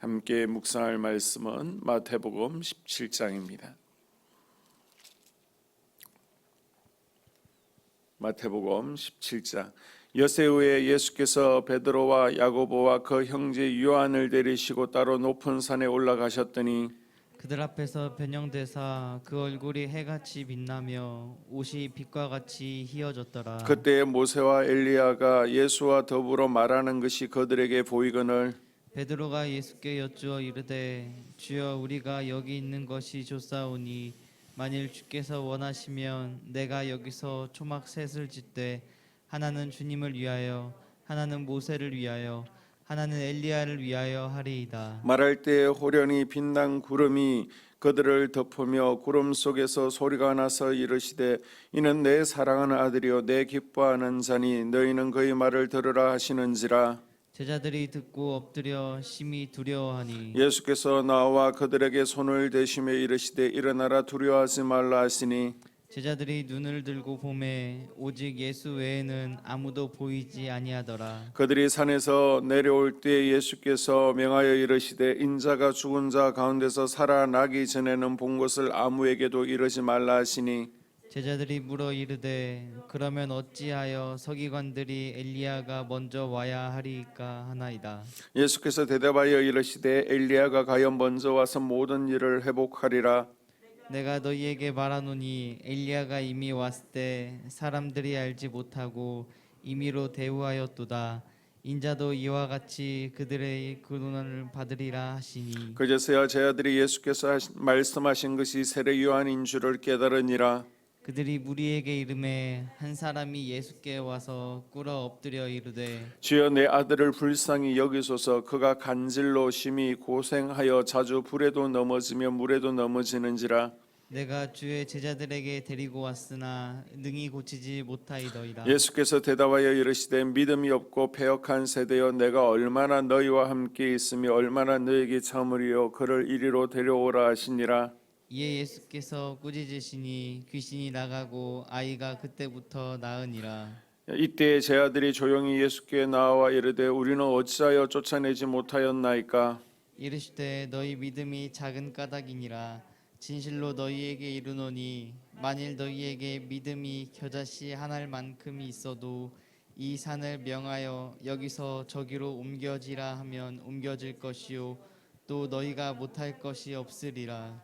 함께 묵상할 말씀은 마태복음 17장입니다. 마태복음 17장. 엿새 후에 예수께서 베드로와 야고보와 그 형제 요한을 데리시고 따로 높은 산에 올라가셨더니 그들 앞에서 변형되사 그 얼굴이 해같이 빛나며 옷이 빛과 같이 희어졌더라. 그때 모세와 엘리야가 예수와 더불어 말하는 것이 그들에게 보이거늘 베드로가 예수께 여쭈어 이르되 주여 우리가 여기 있는 것이 좋사오니 만일 주께서 원하시면 내가 여기서 초막 셋을 짓되 하나는 주님을 위하여 하나는 모세를 위하여 하나는 엘리야를 위하여 하리이다. 말할 때 호련히 빛난 구름이 그들을 덮으며 구름 속에서 소리가 나서 이르시되 이는 내 사랑하는 아들이요 내 기뻐하는 자니 너희는 그의 말을 들으라 하시는지라. 제자들이 듣고 엎드려 심히 두려워하니 예수께서 나와 그들에게 손을 대시며 이르시되 일어나라 두려워하지 말라 하시니 제자들이 눈을 들고 보매 오직 예수 외에는 아무도 보이지 아니하더라. 그들이 산에서 내려올 때 예수께서 명하여 이르시되 인자가 죽은 자 가운데서 살아나기 전에는 본 것을 아무에게도 이르지 말라 하시니 제자들이 물어 이르되 그러면 어찌하여 서기관들이 엘리야가 먼저 와야 하리이까 하나이다. 예수께서 대답하여 이르시되 엘리야가 과연 먼저 와서 모든 일을 회복하리라. 내가 너희에게 말하노니 엘리야가 이미 왔을 때 사람들이 알지 못하고 임의로 대우하였도다. 인자도 이와 같이 그들의 고난을 받으리라 하시니 그제서야 제자들이 예수께서 말씀하신 것이 세례 요한인 줄을 깨달으니라. 그들이 무리에게 이르매 한 사람이 예수께 와서 꿇어 엎드려 이르되 주여 내 아들을 불쌍히 여기소서. 그가 간질로 심히 고생하여 자주 불에도 넘어지며 물에도 넘어지는지라. 내가 주의 제자들에게 데리고 왔으나 능히 고치지 못하이더이다. 예수께서 대답하여 이르시되 믿음이 없고 패역한 세대여 내가 얼마나 너희와 함께 있으며 얼마나 너희에게 참으리요 그를 이리로 데려오라 하시니라. 이에 예수께서 꾸짖으시니 귀신이 나가고 아이가 그때부터 나으니라. 이때 제자들이 조용히 예수께 나와 이르되 우리는 어찌하여 쫓아내지 못하였나이까. 이르시되 너희 믿음이 작은 까닭이니라. 진실로 너희에게 이르노니 만일 너희에게 믿음이 겨자씨 한 알만큼이 있어도 이 산을 명하여 여기서 저기로 옮겨지라 하면 옮겨질 것이요 또 너희가 못할 것이 없으리라.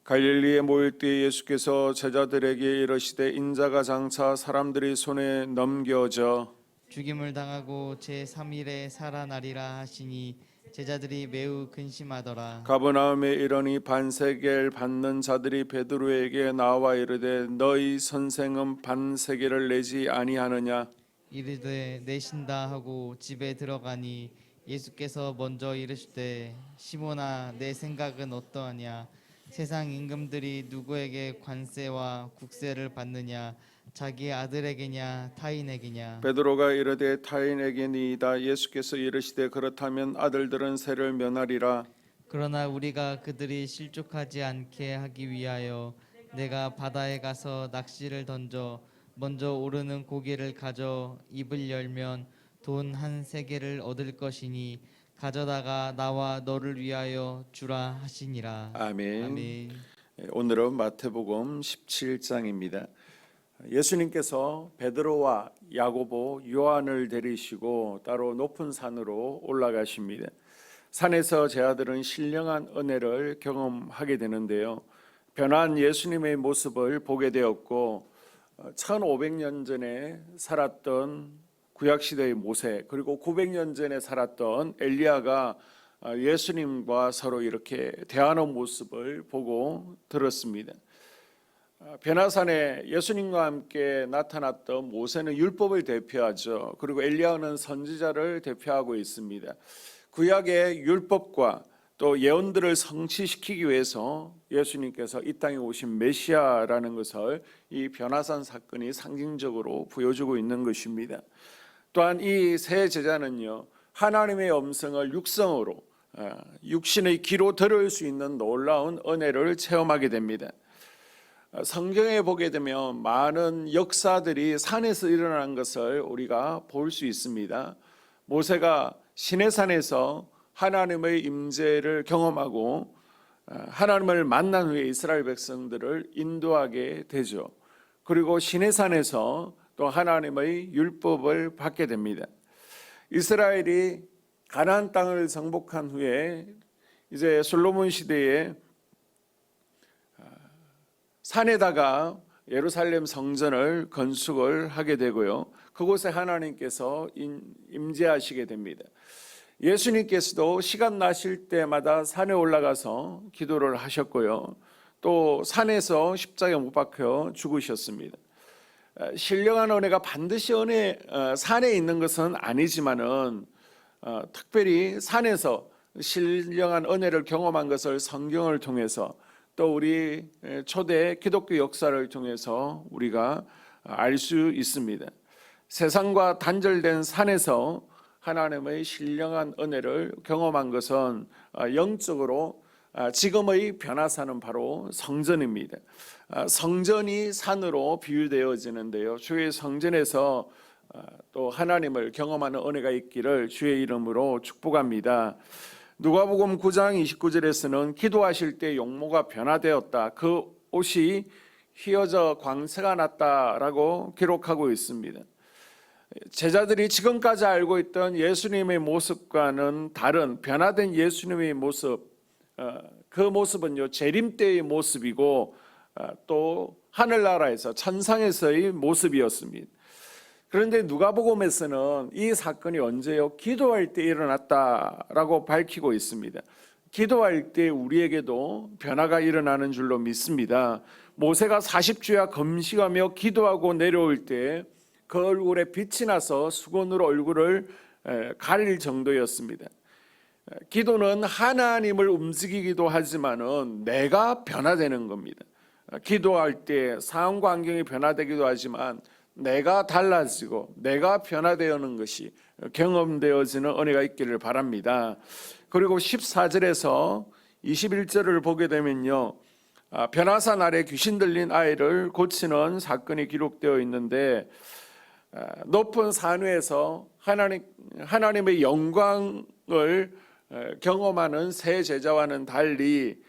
갈릴리에 모일 때 예수께서 제자들에게 이르시되 인자가 장차 사람들이 손에 넘겨져 죽임을 당하고 제3일에 살아나리라 하시니 제자들이 매우 근심하더라. 가버나움에 이르니 반세겔 받는 자들이 베드로에게 나와 이르되 너희 선생은 반세겔을 내지 아니하느냐. 이르되 내신다 하고 집에 들어가니 예수께서 먼저 이르시되 시몬아 내 생각은 어떠하냐. 세상 임금들이 누구에게 관세와 국세를 받느냐. 자기 아들에게냐 타인에게냐. 베드로가 이르되 타인에게니이다. 예수께서 이르시되 그렇다면 아들들은 세를 면하리라. 그러나 우리가 그들이 실족하지 않게 하기 위하여 내가 바다에 가서 낚시를 던져 먼저 오르는 고기를 가져 입을 열면 돈 한 세겔을 얻을 것이니 가져다가 나와 너를 위하여 주라 하시니라. 아멘. 아멘. 오늘은 마태복음 17장입니다. 예수님께서 베드로와 야고보, 요한을 데리시고 따로 높은 산으로 올라가십니다. 산에서 제자들은 신령한 은혜를 경험하게 되는데요. 변한 예수님의 모습을 보게 되었고 1500년 전에 살았던 구약시대의 모세 그리고 900년 전에 살았던 엘리야가 예수님과 서로 이렇게 대하는 모습을 보고 들었습니다. 변화산에 예수님과 함께 나타났던 모세는 율법을 대표하죠. 그리고 엘리야는 선지자를 대표하고 있습니다. 구약의 율법과 또 예언들을 성취시키기 위해서 예수님께서 이 땅에 오신 메시아라는 것을 이 변화산 사건이 상징적으로 보여주고 있는 것입니다. 또한 이 세 제자는요 하나님의 음성을 육성으로 육신의 귀로 들을 수 있는 놀라운 은혜를 체험하게 됩니다. 성경에 보게 되면 많은 역사들이 산에서 일어난 것을 우리가 볼 수 있습니다. 모세가 시내산에서 하나님의 임재를 경험하고 하나님을 만난 후에 이스라엘 백성들을 인도하게 되죠. 그리고 시내산에서 또 하나님의 율법을 받게 됩니다. 이스라엘이 가나안 땅을 정복한 후에 이제 솔로몬 시대에 산에다가 예루살렘 성전을 건축을 하게 되고요. 그곳에 하나님께서 임재하시게 됩니다. 예수님께서도 시간 나실 때마다 산에 올라가서 기도를 하셨고요. 또 산에서 십자가에 못 박혀 죽으셨습니다. 신령한 은혜가 반드시 산에 있는 것은 아니지만은 특별히 산에서 신령한 은혜를 경험한 것을 성경을 통해서 또 우리 초대 기독교 역사를 통해서 우리가 알 수 있습니다. 세상과 단절된 산에서 하나님의 신령한 은혜를 경험한 것은 영적으로 지금의 변화산은 바로 성전입니다. 성전이 산으로 비유되어지는데요. 주의 성전에서 또 하나님을 경험하는 은혜가 있기를 주의 이름으로 축복합니다. 누가복음 9장 29절에서는 기도하실 때 용모가 변화되었다. 그 옷이 휘어져 광채가 났다라고 기록하고 있습니다. 제자들이 지금까지 알고 있던 예수님의 모습과는 다른 변화된 예수님의 모습, 그 모습은요 재림 때의 모습이고 또 하늘나라에서 천상에서의 모습이었습니다. 그런데 누가복음에서는 이 사건이 언제요? 기도할 때 일어났다라고 밝히고 있습니다. 기도할 때 우리에게도 변화가 일어나는 줄로 믿습니다. 모세가 40주야 금식하며 기도하고 내려올 때 그 얼굴에 빛이 나서 수건으로 얼굴을 가릴 정도였습니다. 기도는 하나님을 움직이기도 하지만은 내가 변화되는 겁니다. 기도할 때 상황과 환경이 변화되기도 하지만 내가 달라지고 내가 변화되는 것이 경험되어지는 은혜가 있기를 바랍니다. 그리고 14절에서 21절을 보게 되면요, 변화산 아래 귀신 들린 아이를 고치는 사건이 기록되어 있는데 높은 산 위에서 하나님의 영광을 경험하는 세 제자와는 달리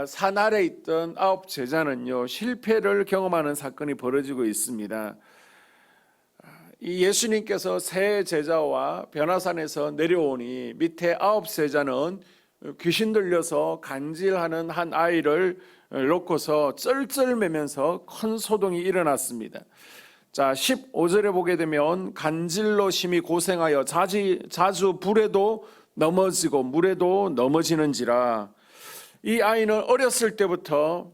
산 아래 있던 9 제자는요 실패를 경험하는 사건이 벌어지고 있습니다. 이 예수님께서 세 제자와 변화산에서 내려오니 밑에 9 제자는 귀신 들려서 간질하는 한 아이를 놓고서 쩔쩔매면서 큰 소동이 일어났습니다. 자, 15절에 보게 되면 간질로 심히 고생하여 자주 불에도 넘어지고 물에도 넘어지는지라. 이 아이는 어렸을 때부터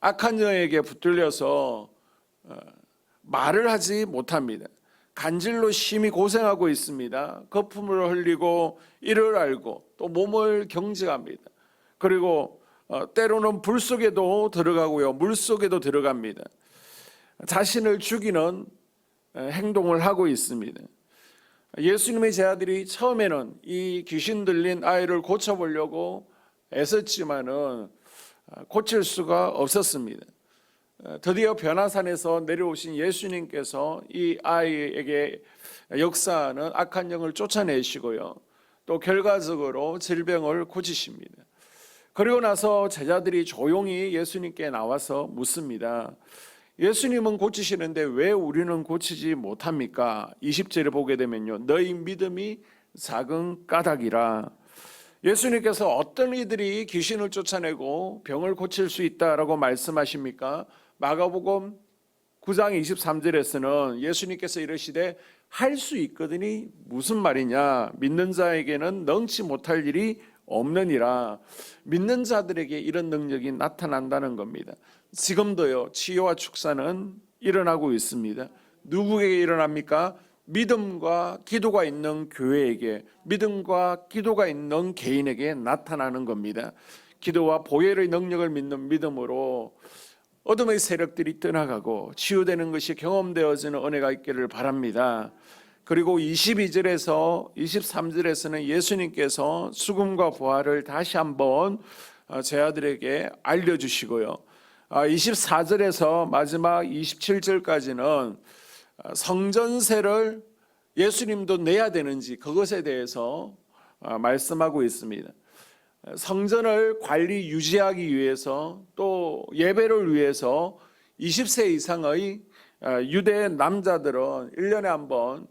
악한 영에게 붙들려서 말을 하지 못합니다. 간질로 심히 고생하고 있습니다. 거품을 흘리고 이를 알고 또 몸을 경직합니다. 그리고 때로는 불 속에도 들어가고요, 물 속에도 들어갑니다. 자신을 죽이는 행동을 하고 있습니다. 예수님의 제자들이 처음에는 이 귀신 들린 아이를 고쳐보려고 애썼지만은 고칠 수가 없었습니다. 드디어 변화산에서 내려오신 예수님께서 이 아이에게 역사하는 악한 영을 쫓아내시고요, 또 결과적으로 질병을 고치십니다. 그리고 나서 제자들이 조용히 예수님께 나와서 묻습니다. 예수님은 고치시는데 왜 우리는 고치지 못합니까? 20절에 보게 되면요, 너희 믿음이 작은 까닭이라. 예수님께서 어떤 이들이 귀신을 쫓아내고 병을 고칠 수 있다라고 말씀하십니까? 마가복음 9장 23절에서는 예수님께서 이르시되 할 수 있거든이 무슨 말이냐, 믿는 자에게는 능치 못할 일이 없느니라. 믿는 자들에게 이런 능력이 나타난다는 겁니다. 지금도요 치유와 축사는 일어나고 있습니다. 누구에게 일어납니까? 믿음과 기도가 있는 교회에게, 믿음과 기도가 있는 개인에게 나타나는 겁니다. 기도와 보혈의 능력을 믿는 믿음으로 어둠의 세력들이 떠나가고 치유되는 것이 경험되어지는 은혜가 있기를 바랍니다. 그리고 22절에서 23절에서는 예수님께서 죽음과 부활을 다시 한번 제자들에게 알려주시고요, 24절에서 마지막 27절까지는 성전세를 예수님도 내야 되는지 그것에 대해서 말씀하고 있습니다. 성전을 관리 유지하기 위해서 또 예배를 위해서 20세 이상의 유대 남자들은 1년에 한 번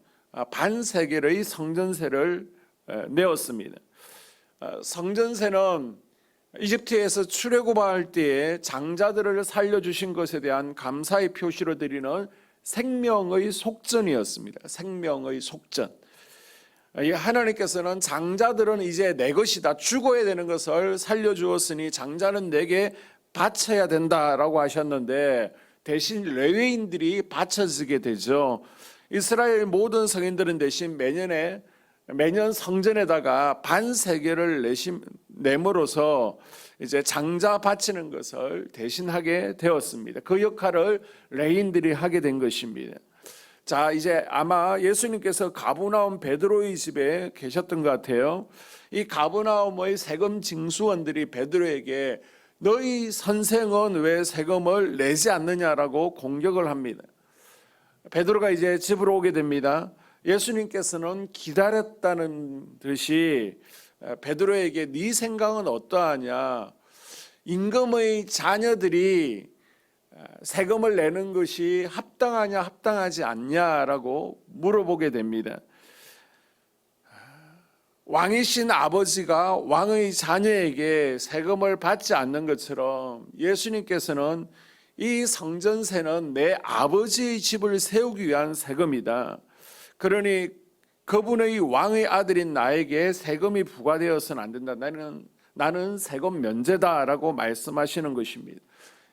반세겔의 성전세를 내었습니다. 성전세는 이집트에서 출애굽할 때에 장자들을 살려주신 것에 대한 감사의 표시로 드리는 생명의 속전이었습니다. 생명의 속전. 하나님께서는 장자들은 이제 내 것이다, 죽어야 되는 것을 살려주었으니 장자는 내게 바쳐야 된다라고 하셨는데 대신 레위인들이 바쳐지게 되죠. 이스라엘 모든 성인들은 대신 매년 성전에다가 반세겔을 내므로서 이제 장자 바치는 것을 대신하게 되었습니다. 그 역할을 레위인들이 하게 된 것입니다. 자, 이제 아마 예수님께서 가버나움 베드로의 집에 계셨던 것 같아요. 이 가버나움의 세금 징수원들이 베드로에게 너희 선생은 왜 세금을 내지 않느냐라고 공격을 합니다. 베드로가 이제 집으로 오게 됩니다. 예수님께서는 기다렸다는 듯이 베드로에게 네 생각은 어떠하냐, 임금의 자녀들이 세금을 내는 것이 합당하냐 합당하지 않냐라고 물어보게 됩니다. 왕이신 아버지가 왕의 자녀에게 세금을 받지 않는 것처럼 예수님께서는 이 성전세는 내 아버지의 집을 세우기 위한 세금이다. 그러니 그분의 왕의 아들인 나에게 세금이 부과되어서는 안 된다. 나는 세금 면제다라고 말씀하시는 것입니다.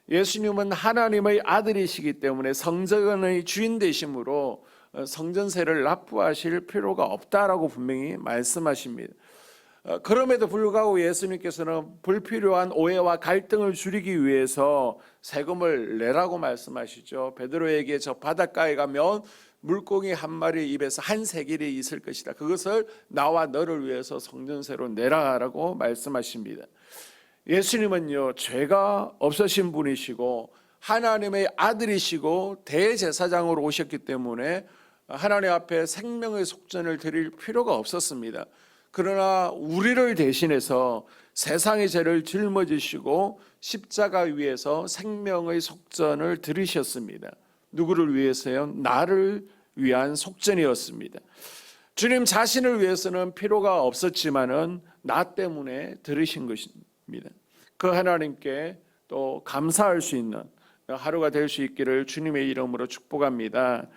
예수님은 하나님의 아들이시기 때문에 성전의 주인 되심으로 성전세를 납부하실 필요가 없다라고 분명히 말씀하십니다. 그럼에도 불구하고 예수님께서는 불필요한 오해와 갈등을 줄이기 위해서 세금을 내라고 말씀하시죠. 베드로에게 저 바닷가에 가면 물고기 한 마리 입에서 한 세겔이 있을 것이다. 그것을 나와 너를 위해서 성전세로 내라라고 말씀하십니다. 예수님은요, 죄가 없으신 분이시고 하나님의 아들이시고 대제사장으로 오셨기 때문에 하나님 앞에 생명의 속전을 드릴 필요가 없었습니다. 그러나 우리를 대신해서 세상의 죄를 짊어지시고 십자가 위에서 생명의 속전을 들으셨습니다. 누구를 위해서요? 나를 위한 속전이었습니다. 주님 자신을 위해서는 필요가 없었지만은 나 때문에 들으신 것입니다. 그 하나님께 또 감사할 수 있는 하루가 될 수 있기를 주님의 이름으로 축복합니다.